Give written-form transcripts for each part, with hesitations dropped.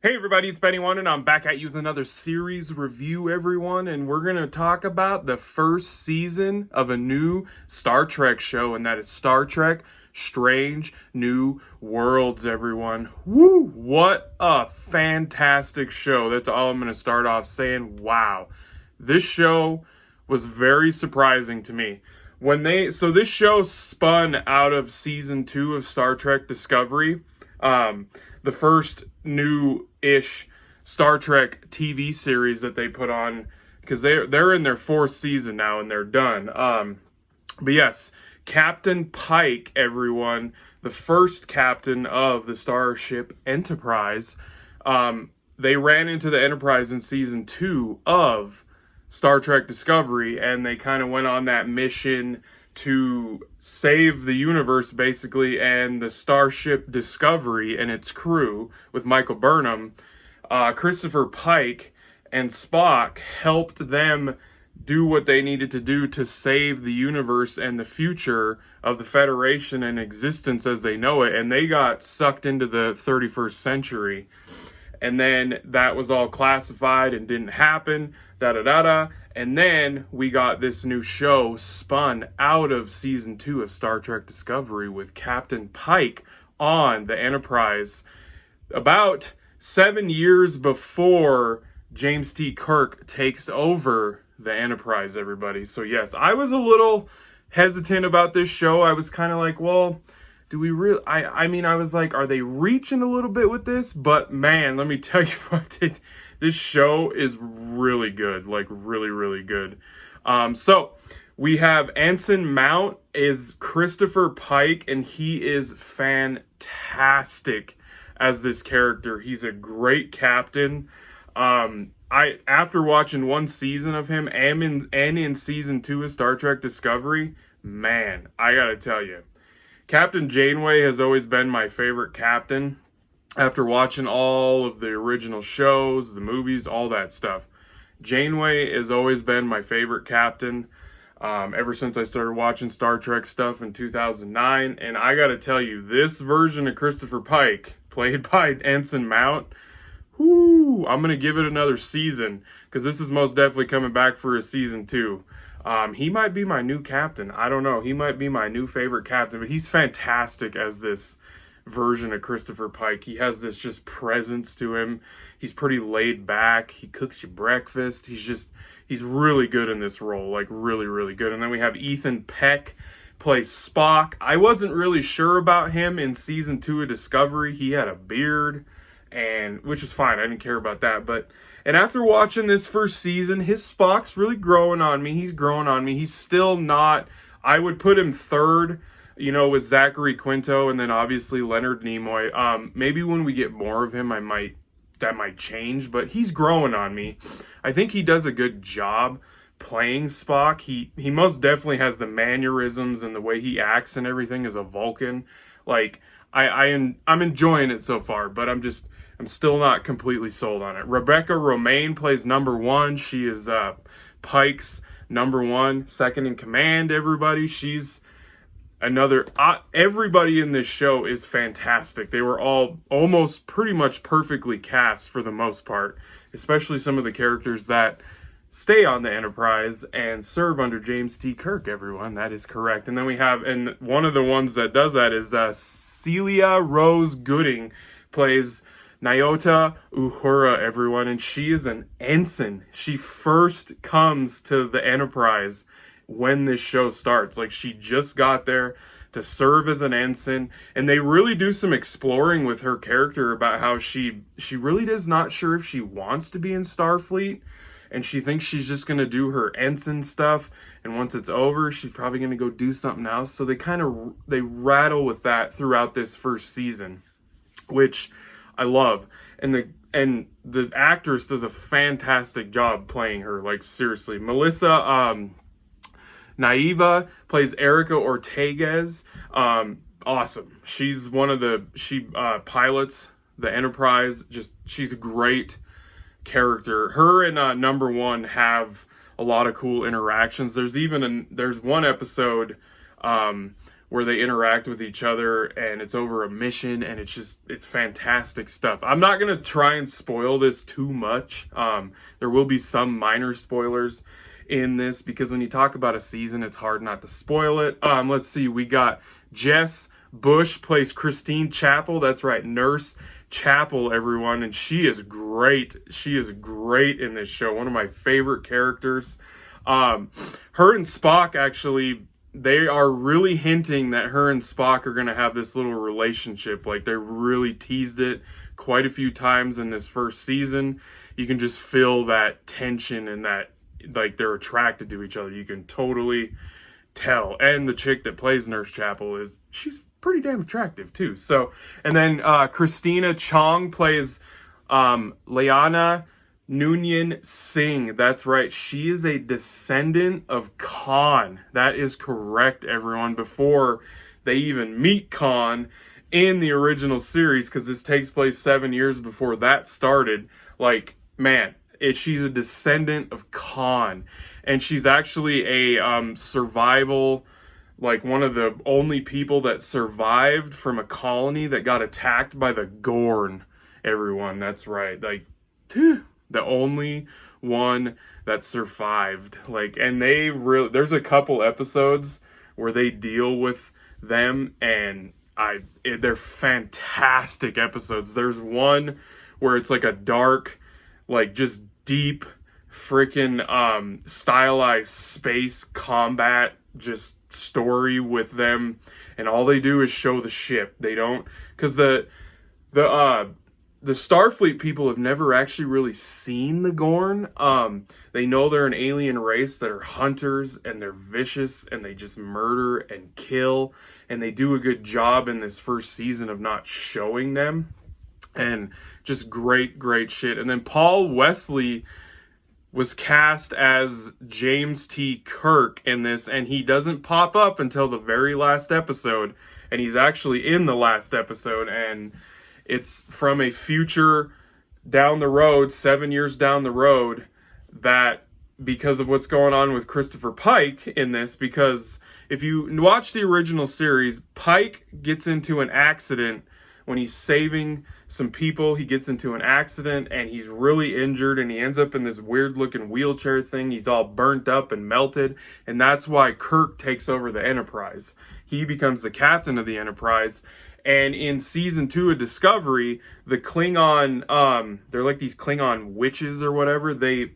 Hey everybody, it's Benny One, and I'm back at you with another series review, everyone. And we're going to talk about the first season of a new Star Trek show, and that is Star Trek Strange New Worlds, everyone. Woo! What a fantastic show. That's all I'm going to start off saying. Wow. This show was very surprising to me. This show spun out of season 2 of Star Trek Discovery. The first new-ish Star Trek TV series that they put on, because they're in their 4th season now and they're done. But yes, Captain Pike, everyone, the first captain of the Starship Enterprise. They ran into the Enterprise in season 2 of Star Trek Discovery, and they kind of went on that mission to save the universe, basically, and the Starship Discovery and its crew with Michael Burnham. Christopher Pike and Spock helped them do what they needed to do to save the universe and the future of the Federation and existence as they know it, and they got sucked into the 31st century. And then that was all classified and didn't happen, da-da-da-da. And then we got this new show spun out of season 2 of Star Trek Discovery with Captain Pike on the Enterprise about 7 years before James T. Kirk takes over the Enterprise, everybody. So yes, I was a little hesitant about this show. I was kind of like, well, do we really? I mean, I was like, are they reaching a little bit with this? But man, let me tell you what, this show is really good, like really, really good. So we have Anson Mount is Christopher Pike, and he is fantastic as this character. He's a great captain. After watching one season of him and in season 2 of Star Trek Discovery, man, I gotta tell you, Captain Janeway has always been my favorite captain. After watching all of the original shows, the movies, all that stuff, Janeway has always been my favorite captain ever since I started watching Star Trek stuff in 2009. And I gotta tell you, this version of Christopher Pike, played by Anson Mount, whoo, I'm gonna give it another season, because this is most definitely coming back for a season 2. He might be my new captain. I don't know. He might be my new favorite captain, but he's fantastic as this version of Christopher Pike. He has this just presence to him. He's pretty laid back. He cooks you breakfast. He's really good in this role, like really, really good. And then we have Ethan Peck plays Spock. I wasn't really sure about him in season 2 of Discovery. He had a beard, and which is fine. I didn't care about that, and after watching this first season, his Spock's really growing on me. He's growing on me. He's still not, I would put him third, with Zachary Quinto and then obviously Leonard Nimoy. Maybe when we get more of him, that might change, but he's growing on me. I think he does a good job playing Spock. He most definitely has the mannerisms and the way he acts and everything as a Vulcan. Like, I'm enjoying it so far, but I'm still not completely sold on it. Rebecca Romijn plays number 1. She is Pike's number 1, second in command, everybody. She's another... everybody in this show is fantastic. They were all almost pretty much perfectly cast for the most part, especially some of the characters that stay on the Enterprise and serve under James T. Kirk, everyone. That is correct. And then we have... and one of the ones that does that is Celia Rose Gooding plays Nyota Uhura, everyone, and she is an ensign. She first comes to the Enterprise when this show starts. Like, she just got there to serve as an ensign, and they really do some exploring with her character about how she really is not sure if she wants to be in Starfleet, and she thinks she's just going to do her ensign stuff, and once it's over, she's probably going to go do something else. So they rattle with that throughout this first season, which I love. And the actress does a fantastic job playing her. Like, seriously. Melissa Naiva plays Erica Ortegas. Awesome. She's she pilots the Enterprise. She's a great character. Her and number 1 have a lot of cool interactions. There's one episode where they interact with each other, and it's over a mission, and it's fantastic stuff. I'm not going to try and spoil this too much. There will be some minor spoilers in this, because when you talk about a season, it's hard not to spoil it. Let's see, we got Jess Bush plays Christine Chapel. That's right, Nurse Chapel, everyone, and she is great. She is great in this show. One of my favorite characters. Her and Spock, actually, they are really hinting that her and Spock are going to have this little relationship. Like, they really teased it quite a few times in this first season. You can just feel that tension and that, like, they're attracted to each other. You can totally tell. And the chick that plays Nurse Chapel, she's pretty damn attractive too. So, and then Christina Chong plays Liana Noonien Singh. That's right, she is a descendant of Khan. That is correct, everyone. Before they even meet Khan in the original series, because this takes place 7 years before that started. Like, man, she's a descendant of Khan, and she's actually a survival, like one of the only people that survived from a colony that got attacked by the Gorn. Everyone, that's right. Like, the only one that survived. Like, and there's a couple episodes where they deal with them, and they're fantastic episodes. There's one where it's like a dark, like just deep freaking stylized space combat just story with them, and all they do is show the ship. They don't, because the Starfleet people have never actually really seen the Gorn. They know they're an alien race that are hunters, and they're vicious, and they just murder and kill, and they do a good job in this first season of not showing them, and just great shit. And then Paul Wesley was cast as James T. Kirk in this, and he doesn't pop up until the very last episode, and he's actually in the last episode, and it's from a future down the road, 7 years down the road, that because of what's going on with Christopher Pike in this, because if you watch the original series, Pike gets into an accident when he's saving some people. He gets into an accident and he's really injured, and he ends up in this weird looking wheelchair thing. He's all burnt up and melted, and that's why Kirk takes over the Enterprise. He becomes the captain of the Enterprise. And in season 2 of Discovery, the Klingon, they're like these Klingon witches or whatever. They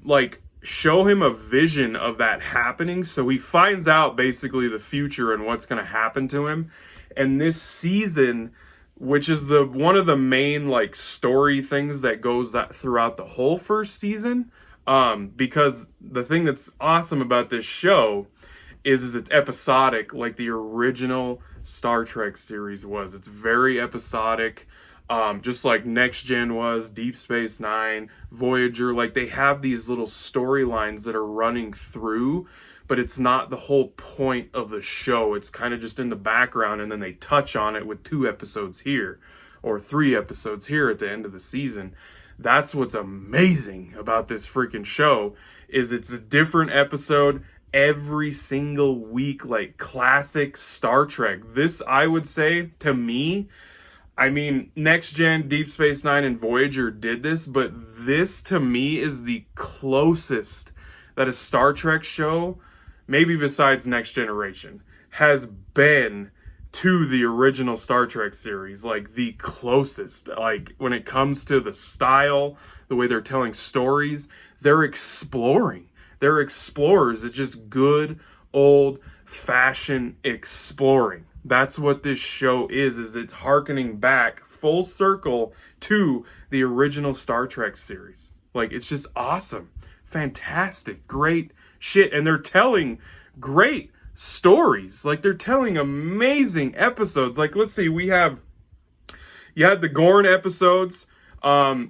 like show him a vision of that happening, so he finds out basically the future and what's going to happen to him. And this season, which is one of the main like story things that goes throughout the whole first season, because the thing that's awesome about this show is it's episodic, like the original Star Trek series was. It's very episodic, just like Next Gen was, Deep Space Nine, Voyager. Like, they have these little storylines that are running through, but it's not the whole point of the show. It's kind of just in the background, and then they touch on it with 2 episodes here or 3 episodes here at the end of the season. That's what's amazing about this freaking show, is it's a different episode every single week, like classic Star Trek. This, I would say, to me, I mean, Next Gen, Deep Space Nine, and Voyager did this, but this to me is the closest that a Star Trek show, maybe besides Next Generation, has been to the original Star Trek series. Like, the closest. Like, when it comes to the style, the way they're telling stories, they're exploring. They're explorers. It's just good, old-fashioned exploring. That's what this show is it's hearkening back full circle to the original Star Trek series. Like, it's just awesome. Fantastic. Great shit. And they're telling great stories. Like, they're telling amazing episodes. Like, let's see, you had the Gorn episodes,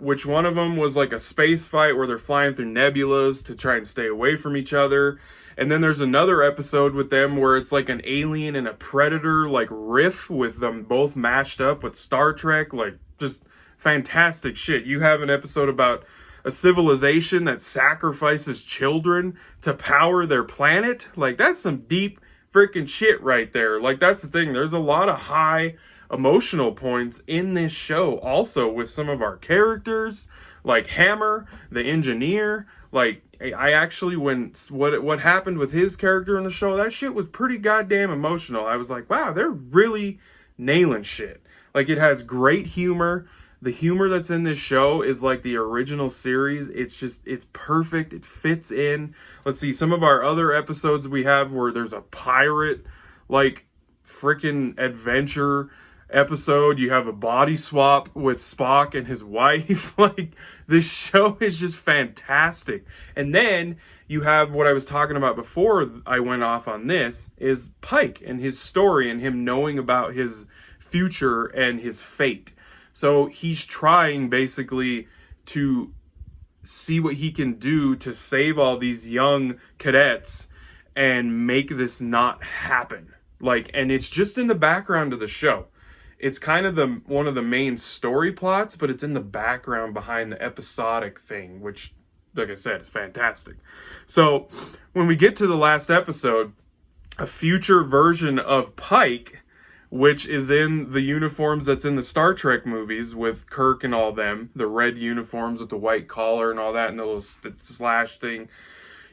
which one of them was like a space fight where they're flying through nebulas to try and stay away from each other. And then there's another episode with them where it's like an alien and a predator like riff with them both mashed up with Star Trek. Like, just fantastic shit. You have an episode about a civilization that sacrifices children to power their planet. Like, that's some deep freaking shit right there. Like, that's the thing. There's a lot of high emotional points in this show also with some of our characters, like Hammer, the engineer. Like, I actually, when what happened with his character in the show, that shit was pretty goddamn emotional. I was like, wow, they're really nailing shit. Like, it has great humor. The humor that's in this show is like the original series. It's perfect. It fits in. Let's see, some of our other episodes we have where there's a pirate, like, freaking adventure episode. You have a body swap with Spock and his wife. Like, this show is just fantastic. And then you have what I was talking about before I went off on this, is Pike and his story and him knowing about his future and his fate. So he's trying basically to see what he can do to save all these young cadets and make this not happen. Like, and it's just in the background of the show. It's kind of one of the main story plots, but it's in the background behind the episodic thing, which, like I said, is fantastic. So when we get to the last episode, a future version of Pike, which is in the uniforms that's in the Star Trek movies with Kirk and all them, the red uniforms with the white collar and all that, and the little slash thing.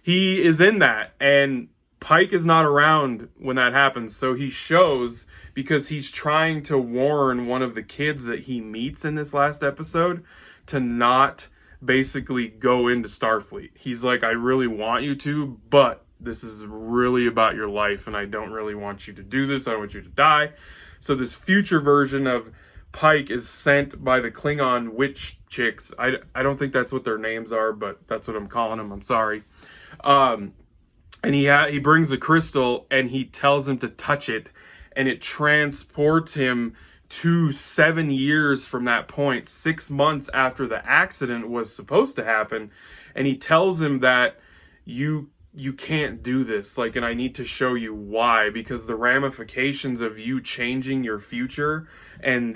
He is in that, and Pike is not around when that happens, so he shows because he's trying to warn one of the kids that he meets in this last episode to not basically go into Starfleet. He's like, I really want you to, but this is really about your life, and I don't really want you to do this. I don't want you to die. So this future version of Pike is sent by the Klingon witch chicks. I don't think that's what their names are, but that's what I'm calling them. I'm sorry. And he brings a crystal, and he tells him to touch it, and it transports him to 7 years from that point, 6 months after the accident was supposed to happen. And he tells him that you can't do this, like, and I need to show you why, because the ramifications of you changing your future and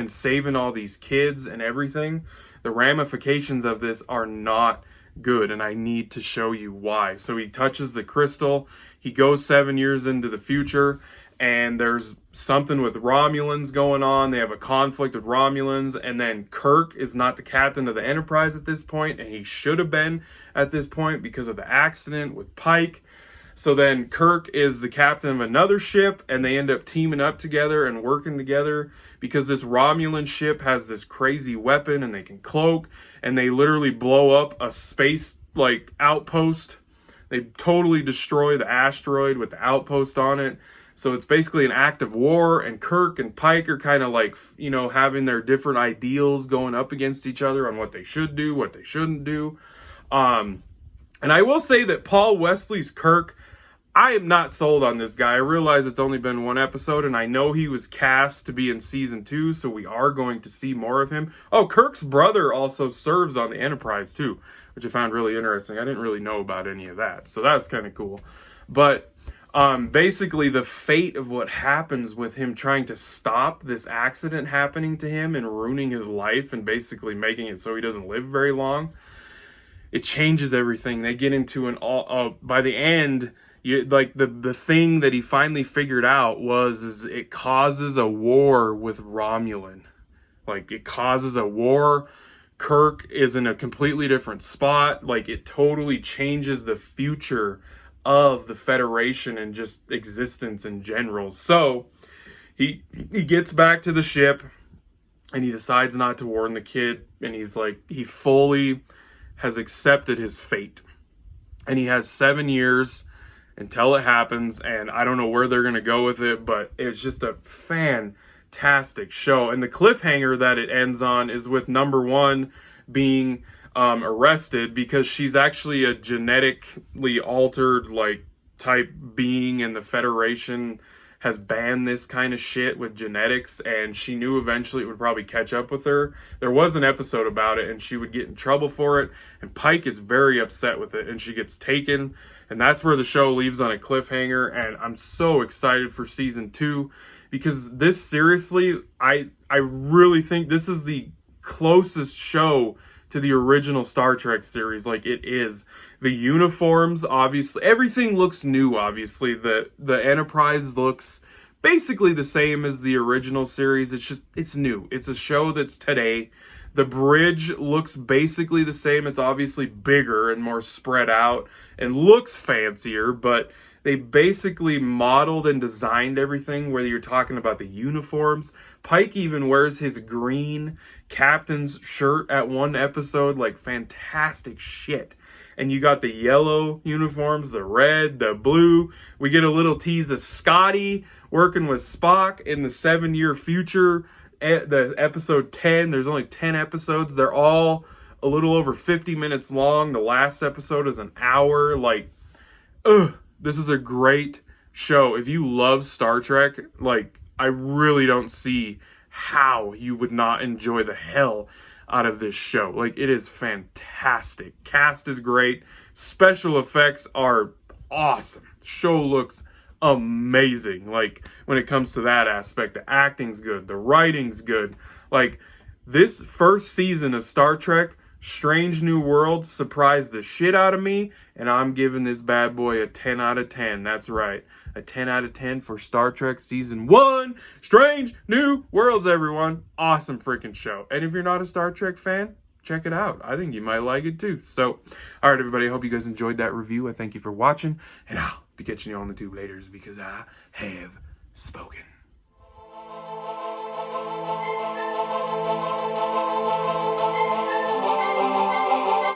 saving all these kids and everything, the ramifications of this are not good, and I need to show you why. So he touches the crystal, he goes 7 years into the future, and there's something with Romulans going on. They have a conflict with Romulans, and then Kirk is not the captain of the Enterprise at this point, and he should have been at this point because of the accident with Pike. So then Kirk is the captain of another ship, and they end up teaming up together and working together because this Romulan ship has this crazy weapon, and they can cloak, and they literally blow up a space, like, outpost. They totally destroy the asteroid with the outpost on it. So it's basically an act of war, and Kirk and Pike are kind of like, you know, having their different ideals going up against each other on what they should do, what they shouldn't do. And I will say that Paul Wesley's Kirk, I am not sold on this guy. I realize it's only been one episode, and I know he was cast to be in season 2, so we are going to see more of him. Oh, Kirk's brother also serves on the Enterprise too, which I found really interesting. I didn't really know about any of that, so that's kind of cool. But basically the fate of what happens with him trying to stop this accident happening to him and ruining his life and basically making it so he doesn't live very long, it changes everything. They get into by the end, the thing that he finally figured out is it causes a war with Romulan. Like, it causes a war. Kirk is in a completely different spot. Like, it totally changes the future of the Federation and just existence in general. So he gets back to the ship, and he decides not to warn the kid, and he's like, he fully has accepted his fate, and he has 7 years until it happens, and I don't know where they're gonna go with it, but it's just a fantastic show. And the cliffhanger that it ends on is with number 1 being arrested because she's actually a genetically altered, like, type being, and the Federation has banned this kind of shit with genetics, and she knew eventually it would probably catch up with her. There was an episode about it, and she would get in trouble for it, and Pike is very upset with it, and she gets taken, and that's where the show leaves on a cliffhanger. And I'm so excited for season 2 because this, seriously, I really think this is the closest show to the original Star Trek series. Like, it is. The uniforms, obviously, everything looks new, obviously. The Enterprise looks basically the same as the original series. It's new. It's a show that's today. The bridge looks basically the same. It's obviously bigger and more spread out and looks fancier, but they basically modeled and designed everything, whether you're talking about the uniforms. Pike even wears his green captain's shirt at one episode, like fantastic shit. And you got the yellow uniforms, the red, the blue. We get a little tease of Scotty working with Spock in the 7-year future. The episode 10, there's only 10 episodes. They're all a little over 50 minutes long. The last episode is an hour. Like, this is a great show. If you love Star Trek, like, I really don't see how you would not enjoy the hell out of this show. Like, it is fantastic. Cast is great. Special effects are awesome. Show looks amazing. Like, when it comes to that aspect, the acting's good, the writing's good. Like, this first season of Star Trek Strange New Worlds surprised the shit out of me, and I'm giving this bad boy a 10 out of 10. That's right, a 10 out of 10 for Star Trek Season 1, Strange New Worlds, everyone. Awesome freaking show. And if you're not a Star Trek fan, check it out. I think you might like it too. So, all right, everybody, I hope you guys enjoyed that review. I thank you for watching, and I'll be catching you on the tube later because I have spoken.